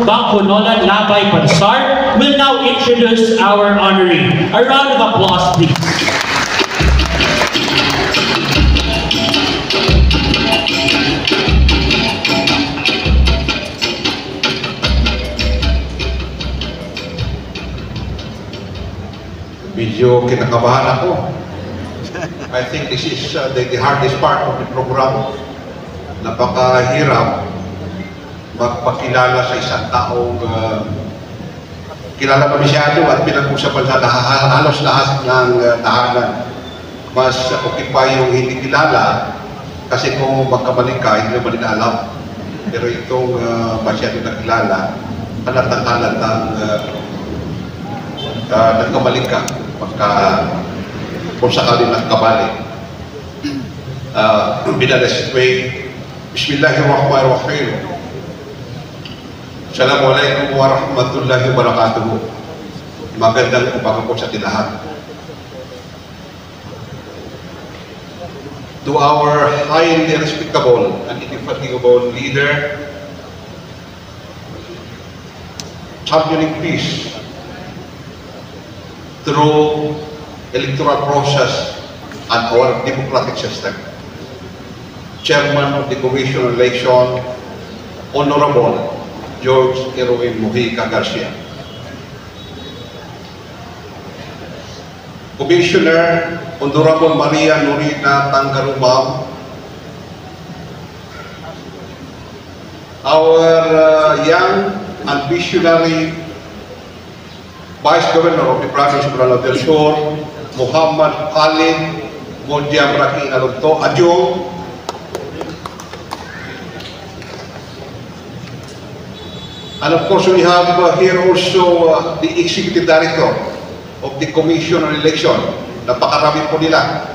Bangkulolan Labay Pansar will now introduce our honoree. A round of applause, please. Medyo kinakabahan ako. I think this is the hardest part of the program. Napakahirap magpakilala sa isang taong kilala pa masyado at pinag-usapan sa halos lahat ng tahanan. Mas okay pa yung hindi kilala kasi kung magkabalik ka, hindi naman nila alam. Pero itong masyado nakilala, halatang-halatang nagkabalik ka pagka kung sakaling nagkabalik. Binalas way. Bismillahirrahmanirrahim. Assalamualaikum warahmatullahi wabarakatuh. Magandang umaga po sa lahat. To our highly respectable and indefatigable leader, championing peace through electoral process and our democratic system, Chairman of the Commission on Election, Honorable George Erwin Mojica Garcia. Commissioner Honorable Maria Norina Tangarumam, our young and visionary Vice Governor of the Province of Lanao del Sur, Muhammad Khalid Modiam Raki Alonto Adjong, and of course we have here also the Executive Director of the Commission on Election. Napakarami po nila.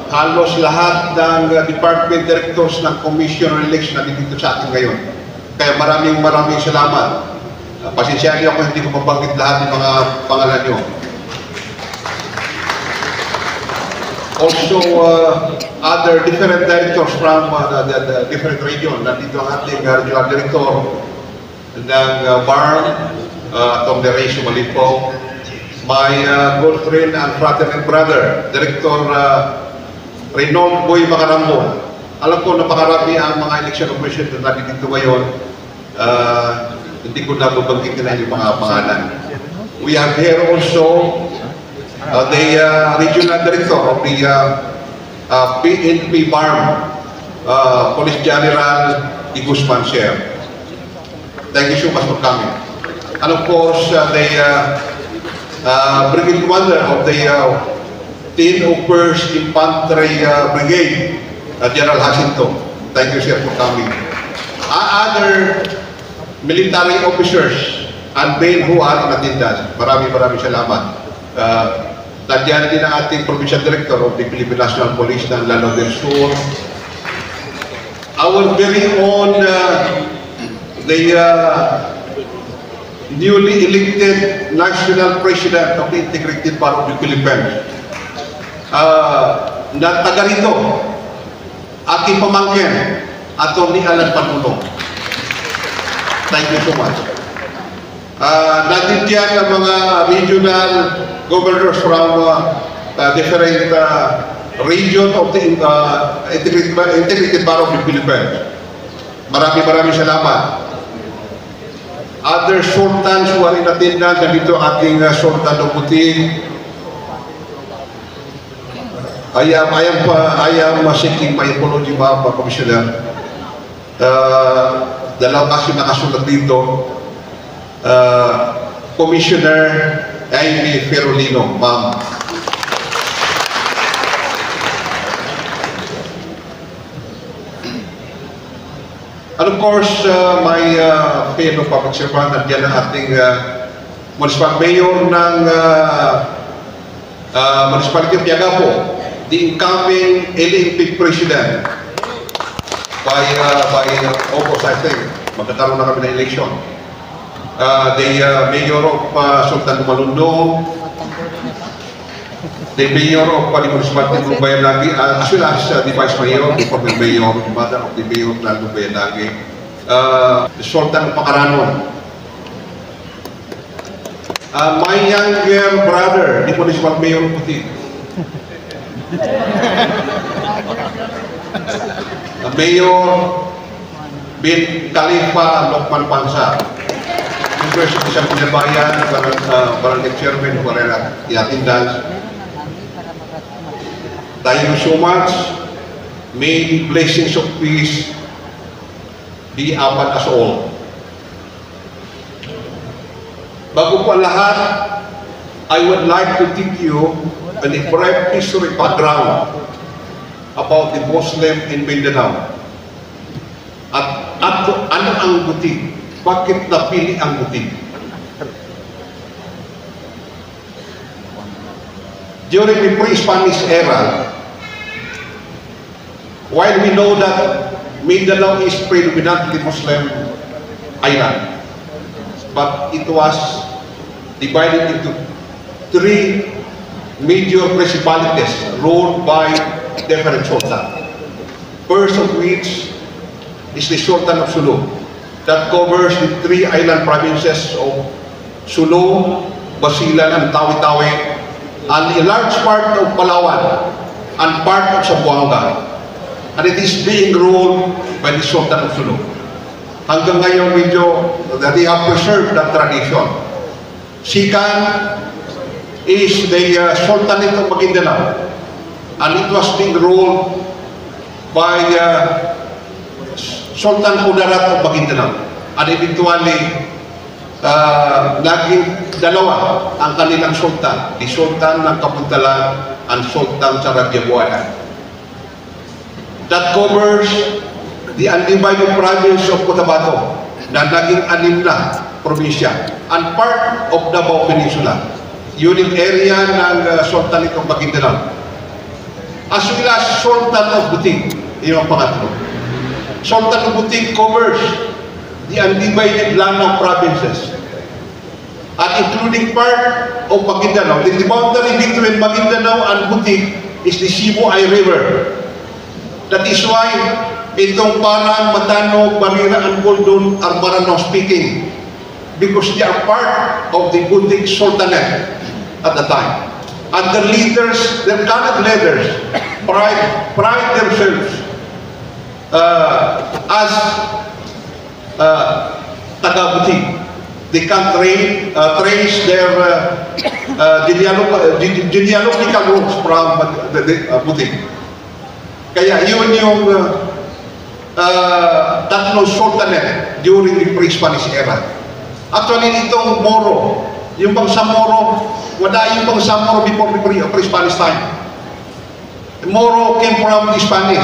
Halos lahat ng Department Directors ng Commission on Election na dito sa atin ngayon. Kaya maraming salamat. Pasensya niyo ako hindi ko mabanggit lahat ng mga pangalan niyo. Also, other different directors from the different region. Nandito ang ating regional director ng BARM, Tom Derecho Malipo, my good friend and father and brother, Director Reynold Boy Macarambon. Alam ko napakarami ang mga election officials na nandito ngayon. Hindi ko na babanggitin na yung mga pangalan. We have here also the regional director of the PNP BARM, Police General Guzman Sher. Thank you so much for coming. And of course, the Brigade Commander of the 10th First Infantry Brigade, General Jacinto. Thank you, sir, for coming. Other military officers and men who are in attendance, maraming salamat. Nandiyan din ang ating Provincial Director of the Philippine National Police ng Lanao del Sur. Our very own the newly elected National President of the Integrated Bar of the Philippines. Na taga rito, aking pamangkin, Atty. Alan Panulong. Thank you so much. Natin diyan ang mga regional governors from different region of the Integrated Bar of the Philippines. Maraming salamat. Other sultans who are in attendance, nandito ating Sultan of Buti. I am seeking my apology, Ma'am Commissioner. Dalawang kasi nakasulat dito. Commissioner Amy Ferolino, Ma'am. And of course, my fellow public servant, nandiyan ang ating Municipal Mayor ng Municipality of Yagapo, the incoming LNP President by August, I think, magkakaroon na kami ng election. The Mayor of Sultan Malundong, the Mayor of the Municipality of Lubayanagi, as well as the Vice Mayor, the former Mayor, the Mother of the Mayor of Lubayanagi, Sultan of Pacaranon. My younger brother, the Municipal Mayor Puti. Mayor bin Khalifa Lokman Pansa. University sa Pinabayan, Barangay Chairman, Barera, Yatindas. Thank you so much. May the blessings of peace be upon us all. Bago pa lahat, I would like to give you a brief history background about the Muslim in Mindanao. At ano ang buti? Bakit napili ang buti? During the pre-Spanish era, while we know that Mindanao is predominantly Muslim island, but it was divided into 3 major principalities ruled by different sultans. First of which is the Sultan of Sulu, that covers the 3 island provinces of Sulu, Basilan, and Tawi-Tawi, and a large part of Palawan and part of Zamboanga. And it is being ruled by the Sultan of Sulu. Hanggang ngayon medyo they have preserved that tradition. Second is the Sultanate of Maguindanao, and it was being ruled by Sultan Kudarat of Maguindanao. And eventually, naging dalawa ang kanilang sultan, the Sultan ng Kapuntalan and Sultan sa Rajabuayan. That covers the undivided province of Cotabato, na naging 6 na probinsya, and part of Davao Peninsula. Yun yung area ng Sultanate of Maguindanao. As well as Sultan of Butig, yung pangatlo. Sultan of Butig covers the undivided land of provinces, and including part of Maguindanao. The boundary between Maguindanao and Butig is the Sibuay River. That is why itong Parang, Matanog, Barira, and Boldon are Maranao speaking, because they are part of the Butig Sultanate at the time. And the leaders, their current leaders, pride themselves as taga-Butig. They can trace their genealogical roots from Butig. Kaya yun yung tatlong sultanate during the pre-Spanish era. Actually, itong Moro, yung bangsa Moro, wala yung bangsa Moro before the pre-Spanish time. Moro came from the Spanish.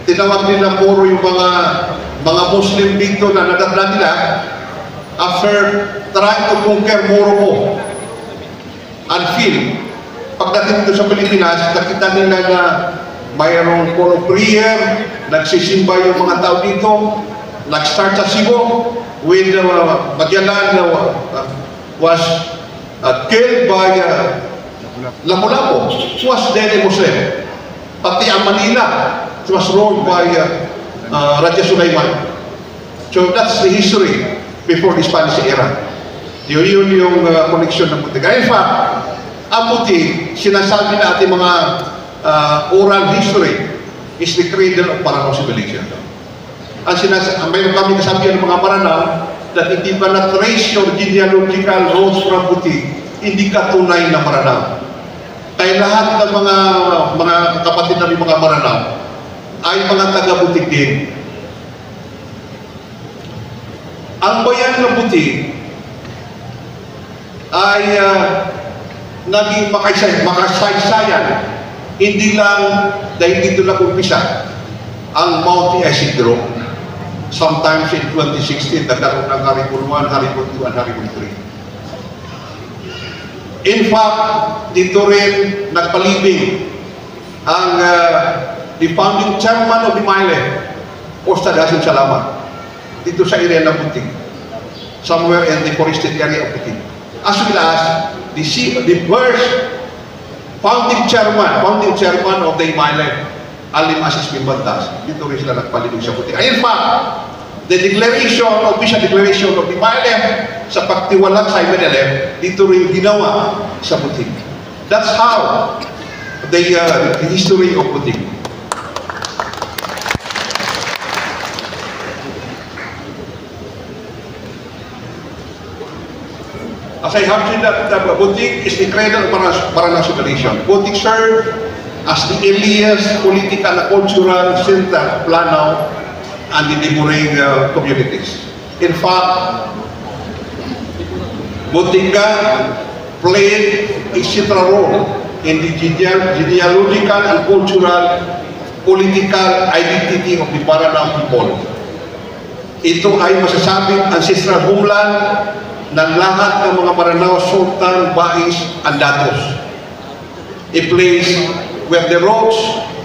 Tinawag nila Moro yung mga Muslim dito na nadatnan nila after trying to conquer Moro and feel. Pagdating dito sa Pilipinas, nakita nila na mayroong call of prayer, nagsisimba yung mga tao dito, nag-start sa Cebu when Magellan was killed by Lapu-Lapu, who was then a Muslim. Pati ang Manila, it was ruled by Raja Sulaiman. So that's the history before the Spanish era. Yun yung connection ng Butig. In fact, ang Butig, sinasabi na ating mga oral history is the cradle of Maranao civilization. Mayroon kami kasabihan ng mga Maranao that hindi pa na-trace your genealogical roots from Butig, hindi ka tunay na Maranao. Kaya lahat ng mga kapatid namin mga Maranao ay mga taga-Butig din. Ang bayan ng Butig ay naging makasaysayan. Hindi lang dahil dito na umpisa ang Mount Isidro. Sometimes in 2016, nagkaroon ng Haripon 1, Haripon 2, and Haripon 3. In fact, dito rin nagpalibing ang the founding chairman of the Mile, Ustad Hasim Salamat, dito sa area ng Butig, somewhere in the forested area of Butig. As well as the first founding chairman of the Mile, Alim Asis Bimbantas. Dito rin sila nagpalibing sa Butig. In fact, the declaration, official declaration of the MILF sa pagtiwalag sa MNLF, dito rin ginawa sa Butig. That's how the history of Butig. As I have said, that Butig is the cradle of Paranaso Nation. Butig served as the earliest political and cultural center of Lanao and the neighboring communities. In fact, Butigga played a central role in the genealogical and cultural political identity of the Paranao people. Ito ay masasabing ancestral homeland ng lahat ng mga Maranao Sultan, Bais, and Datos. A place where the roots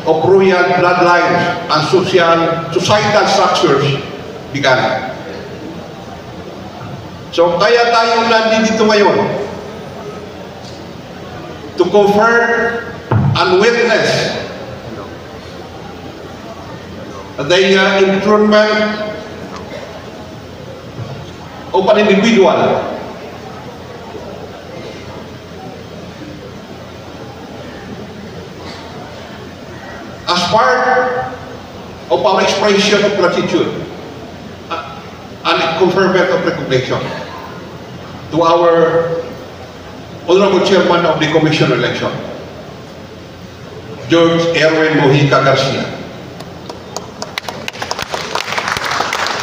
of royal bloodlines and societal structures began. So kaya tayo nandito ngayon to confer and witness the enthronement of an individual as part of our expression of gratitude and conferment of recognition to our Honorable Chairman of the Commission on Election, George Erwin Mojica Garcia.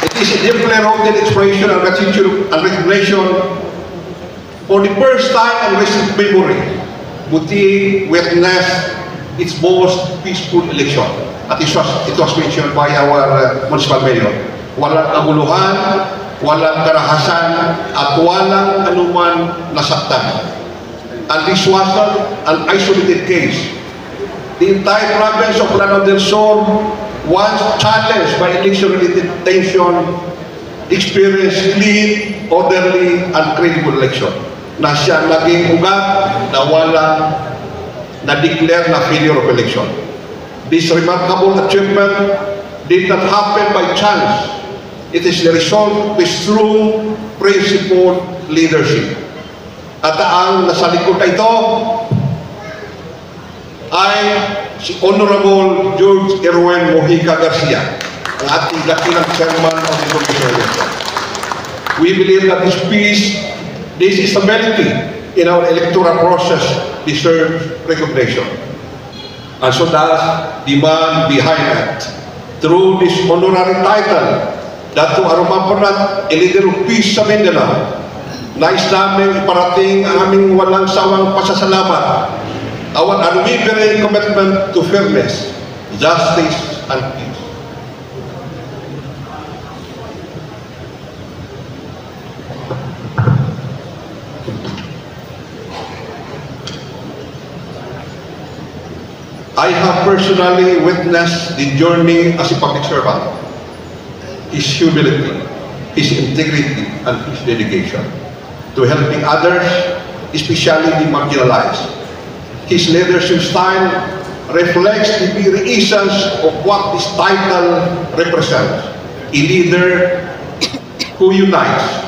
It is a deeply rooted expression of gratitude and recognition. For the first time in recent memory, Butig witnessed its most peaceful election. At it was mentioned by our municipal mayor. Walang aguluhan, walang karahasan, at walang anuman nasaktan. And this wasn't an isolated case. The entire province of Lanao del Sur, once challenged by election-related tension, experienced clean, orderly, and credible election na siya naging ugat na walang na-declare na failure of election. This remarkable achievement did not happen by chance. It is the result of strong, principled leadership. At ang nasa likod na ito ay si Honorable George Erwin Mojica Garcia, ang ating dakilang chairman of the Commission on Election. We believe that this peace, this stability in our electoral process deserves recognition. And so does the man behind it. Through this honorary title, Dato' Arumapunat, a leader of peace sa Mindanao, nais namin iparating ang aming walang sawang pasasalamat, our unwavering commitment to fairness, justice, and peace. I have personally witnessed the journey as a public servant, his humility, his integrity, and his dedication to helping others, especially the marginalized. His leadership style reflects the very essence of what this title represents: a leader who unites,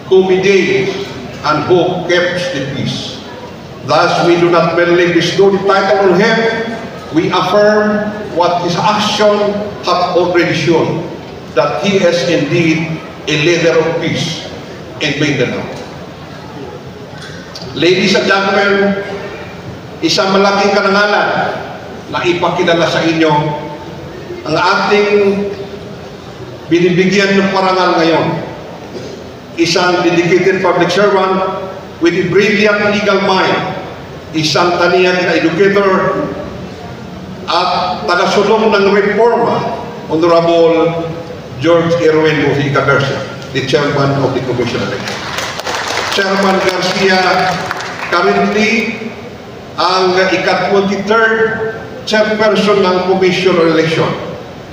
who mediates, and who keeps the peace. Thus, we do not merely bestow the title on him, we affirm what his actions have already shown, that he is indeed a leader of peace in Mindanao. Ladies and gentlemen, isang malaking karangalan na ipakilala sa inyo ang ating binibigyan ng parangal ngayon. Isang dedicated public servant with a brilliant legal mind, isang taniyan na educator at tagasulong ng reforma, Honorable George Erwin Mojica Garcia, the chairman of the Commission on Election. Chairman Garcia, currently ang ika-23rd chairperson ng Commission on Election,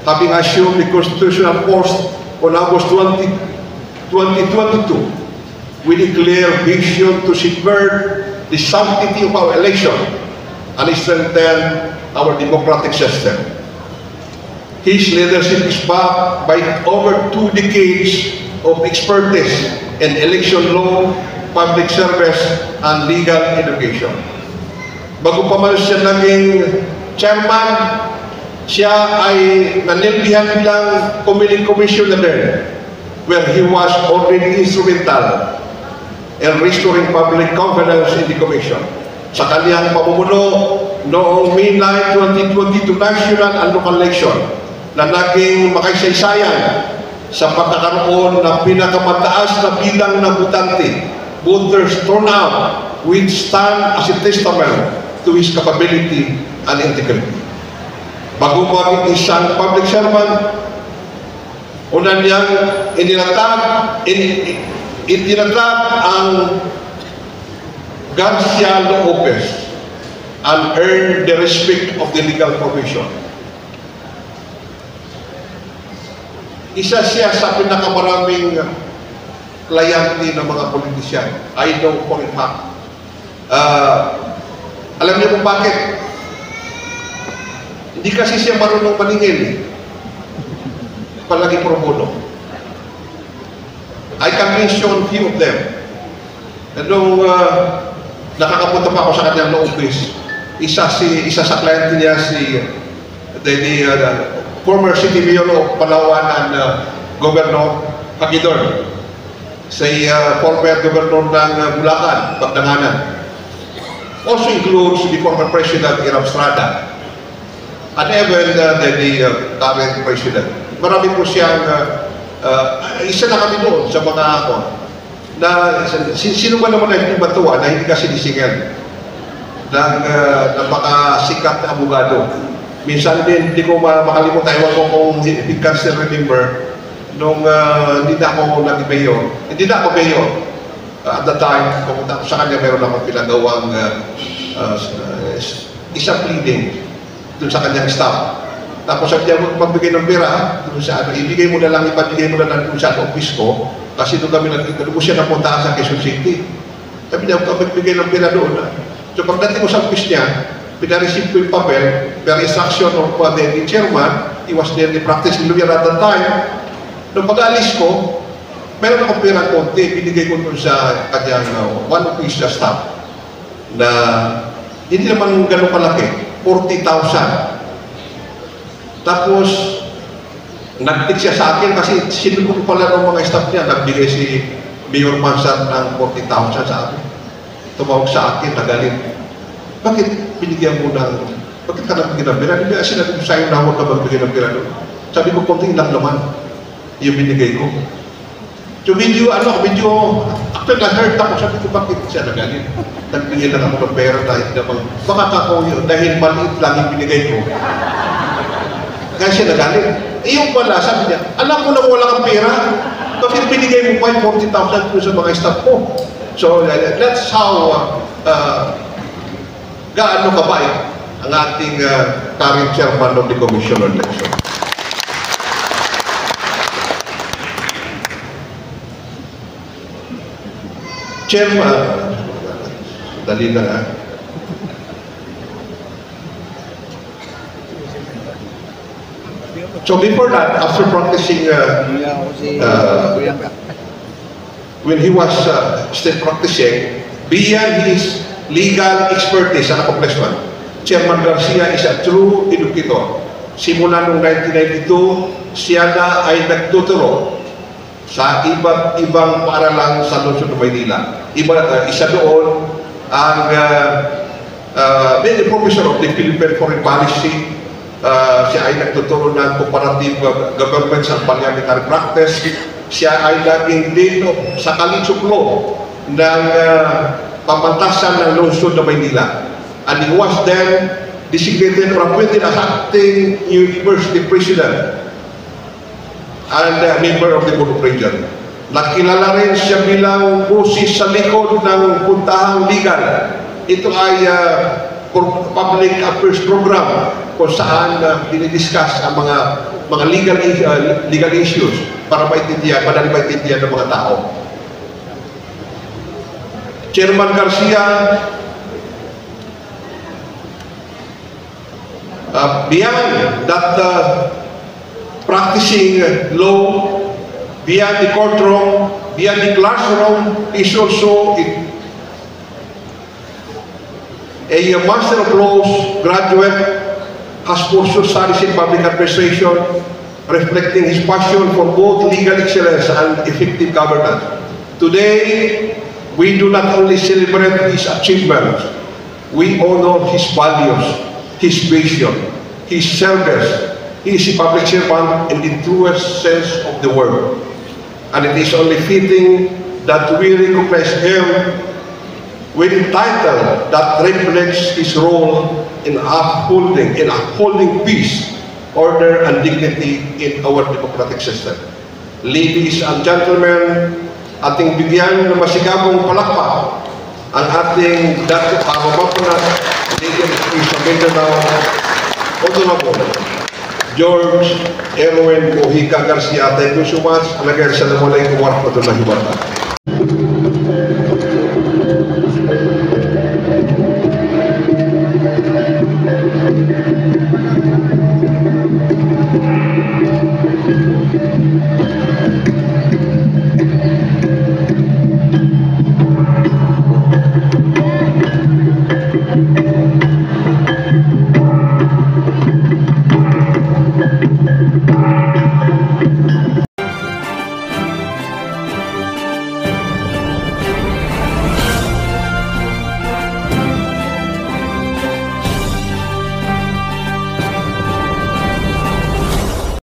having assumed the constitutional post on August 20, 2022, with a clear vision to safeguard the sanctity of our election and strengthen our democratic system. His leadership is backed by over 2 decades of expertise in election law, public service, and legal education. Bago pa man siya naging chairman, siya ay nanilbihan bilang Comelec Commissioner, where he was already instrumental in restoring public confidence in the Commission. Sa kanyang pamumuno noong May 9, 2022 national and local election na naging makaisaysayan sa pagkakaroon ng pinakamataas na bilang ng botante, voters turnout, which stand as a testament to his capability and integrity. Bago maging isang public servant, una niyang itinatag ang Garcia Lopez and earned the respect of the legal profession. Isa siya sa pinakamaraming klayante ng mga politisyan. I know for a fact. Alam niyo kung bakit? Hindi kasi siya marunong maningil. Palagi pro bono. I can mention few of them. Nung nakakapunta pa ako sa kanyang office, isa sa kliyente niya the former city mayor of Palawan and Governor Hagidor, si former governor ng Bulacan, Pagdanganan. Also includes the former president Irap Estrada and even the current president. Marami po siyang isa na kami doon sa mga na sino ba naman na hindi matuwa na hindi kasi disingil ng napakasikat na abogado. Minsan din, hindi ko makalimutan, ewan ko kung you can still remember, nung hindi na ako naging mayor. Hindi na ako mayor. At the time, pumunta ako sa kanya, meron akong pinagawang isang pleading dun sa kanyang staff. Tapos sabi niya, magbigay ng pera, dun sa, ibigay mo na lang, ipabigay mo na lang dun sa office ko, kasi doon kami nagkikita ko siya napunta sa Quezon City. Sabi niya, magbigay ng pera doon. So pagdating ko sa office niya, pinareceive ko yung papel, per instruction of the chairman, he was there, the practice lawyer at that time. Nung pag-alis ko, meron akong pera konti, binigay ko dun sa kanyang one of his staff na hindi naman ganun kalaki, 40,000. Tapos, nag-tick siya sa akin kasi sinulong pala ng mga staff niya, nagbigay si Mayor Mansar ng 40,000 sa akin. Tumawag sa akin, nagalit. Bakit binigyan mo bakit ka nagbigay ng pera? Hindi ba sinabi ko sa'yo na huwag ka magbigay ng pera doon? Sabi ko, konting lang naman yung binigay ko. So video, after na-hurt ako, sabi ko, bakit siya nagalit? Nagbigay lang ako ng pera dahil naman, baka ako dahil maliit lang yung binigay ko. Kaya siya nagalit. Yung pala, sabi niya, alam ko na wala kang pera, bakit binigay mo pa yung 40,000 po sa mga staff mo? So that's how gaano kabait ang ating current chairman of the Commission on Election. Chairman, dali na nga. So before that, after practicing, when he was still practicing, beyond his legal expertise and accomplishment, Chairman Garcia is a true educator. Simula noong 1992, siya na ay nagtuturo sa iba't ibang paaralan sa Lungsod ng Maynila. Isa doon ang professor of the Philippine Foreign Policy. Siya ay nagtuturo ng comparative governments and parliamentary practice. Siya ay naging dito sa College of Law ng pamantasan ng Lungsod ng Maynila. And he was then designated or appointed as acting university president and member of the Board of Regents. Nakilala rin siya bilang boses sa likod ng puntahang legal. Ito ay public affairs program kung saan dinidiscuss ang mga legal issues para madali maintindihan ng mga tao. Chairman Garcia, beyond that practicing law beyond the courtroom, beyond the classroom, is also a Master of Laws graduate, has pursued studies in public administration, reflecting his passion for both legal excellence and effective governance. Today, we do not only celebrate his achievements, we honor his values, his vision, his service. He is a public servant in the truest sense of the word. And it is only fitting that we recognize him with a title that reflects his role in upholding peace, order, and dignity in our democratic system. Ladies and gentlemen, ating bigyan ng masigabong palakpak ang ating Dr. Pamapapunat, Legal sa Mindanao, Honorable George Erwin Mojica Garcia. Thank you so much. Assalamualaikum warahmatullahi wabarakatuh.